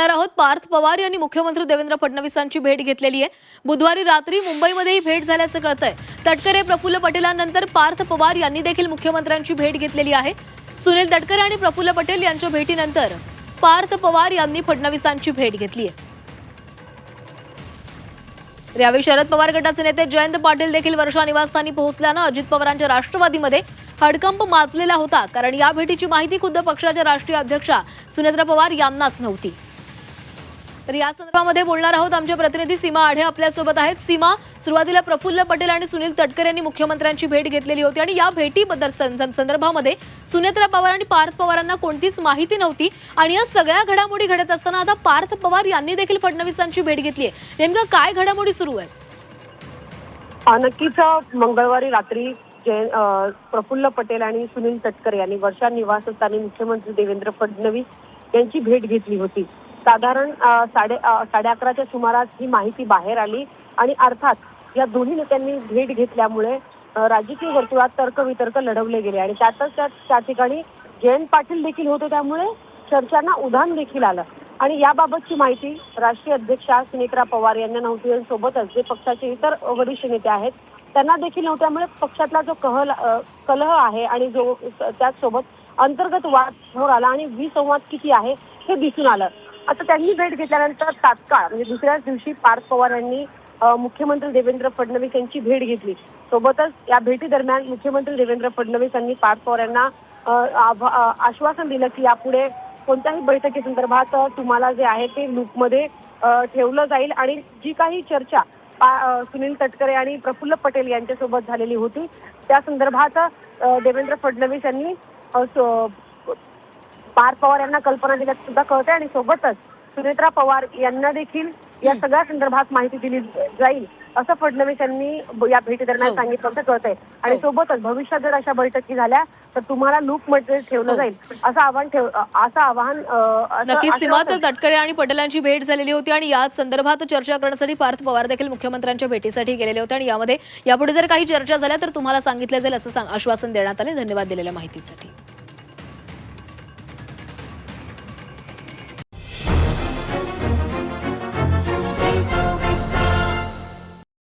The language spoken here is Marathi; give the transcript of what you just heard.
बोलणार आहोत। पार्थ पवार यांनी मुख्यमंत्री देवेंद्र फडणवीसांची भेट घेतलेली आहे। बुधवारी रात्री मुंबईमध्ये ही भेट झाल्याचं कळतंय। तटकरे प्रफुल्ल पटेलांनंतर पार्थ पवार यांनी देखील मुख्यमंत्र्यांची भेट घेतलेली आहे। सुनील तटकरे आणि प्रफुल्ल पटेल यांच्या भेटीनंतर पार्थ पवार यांनी फडणवीसांची भेट घेतली आहे। यावेळी शरद पवार गटाचे नेते जयंत पाटील देखील वर्षा निवासस्थानी पोहोचल्यानं अजित पवारांच्या राष्ट्रवादीमध्ये हडकंप माजलेला होता, कारण या भेटीची माहिती खुद्द पक्षाच्या राष्ट्रीय अध्यक्षा सुनेत्रा पवार यांनाच नव्हती। तर या संदर्भामध्ये बोलणार आहोत। आमचे प्रतिनिधी सीमा आढे आपल्या सोबत आहेत। सीमा, सुरुवातीला प्रफुल्ल पटेल आणि सुनील तटकरे यांनी मुख्यमंत्र्यांची भेट घेतलेली होती आणि या भेटीबद्दल संदर्भामध्ये सुनेत्रा पवार आणि पार्थ पवारांना कोणतीच माहिती नव्हती आणि या सगळ्या घडामोडी घडत असताना आता पार्थ पवार यांनी देखील फडणवीसांची भेट घेतली आहे। नेमकं काय घडामोडी सुरू आहे? नक्कीच मंगळवारी रात्री प्रफुल्ल पटेल आणि सुनील तटकरे यांनी वर्षा निवासस्थानी मुख्यमंत्री देवेंद्र फडणवीस यांची भेट घेतली होती। साधारण 11:30च्या सुमारास ही माहिती बाहेर आली आणि अर्थात या दोन्ही नेत्यांनी भेट घेतल्यामुळे राजकीय वर्तुळात तर्कवितर्क लढवले गेले आणि त्यातच त्या ठिकाणी जयंत पाटील देखील होते, त्यामुळे चर्चांना उधाण देखील आलं आणि याबाबतची माहिती राष्ट्रीय अध्यक्षा सुनेत्रा पवार यांना नव्हती आणि सोबतच जे पक्षाचे इतर वरिष्ठ नेते आहेत त्यांना देखील नव्हत्यामुळे पक्षातला जो कलह आहे आणि जो त्याचसोबत अंतर्गत वाद समोर आला आणि विसंवाद किती आहे हे दिसून आलं। आता त्यांनी भेट घेतल्यानंतर तात्काळ म्हणजे दुसऱ्याच दिवशी पार्थ पवार यांनी मुख्यमंत्री देवेंद्र फडणवीस यांची भेट घेतली। सोबतच या भेटी दरम्यान मुख्यमंत्री देवेंद्र फडणवीस यांनी पार्थ पवार यांना आश्वासन दिलं की यापुढे कोणत्याही बैठकीसंदर्भात तुम्हाला जे आहे ते लूपमध्ये ठेवलं जाईल आणि जी काही चर्चा सुनील तटकरे आणि प्रफुल्ल पटेल यांच्यासोबत झालेली होती त्या संदर्भात देवेंद्र फडणवीस यांनी पार्थ पवार यांना कल्पना दिल्याचं सुद्धा कळतंय आणि सोबतच सुनेत्रा पवार यांना देखील या सगळ्या संदर्भात माहिती दिली जाईल असं फडणवीस यांनी या भेटी दरम्यान सांगितलं कळतंय आणि सोबतच भविष्यात जर अशा बैठकी झाल्या तर तुम्हाला लूपमध्ये ठेवलं जाईल असं आवाहन नक्कीच सीमा, तर तटकरे आणि पटेलांची भेट झालेली होती आणि याच संदर्भात चर्चा करण्यासाठी पार्थ पवार देखील मुख्यमंत्र्यांच्या भेटीसाठी गेलेले होते आणि यामध्ये यापुढे जर काही चर्चा झाल्या तर तुम्हाला सांगितलं जाईल असं आश्वासन देण्यात आले। धन्यवाद दिलेल्या माहितीसाठी।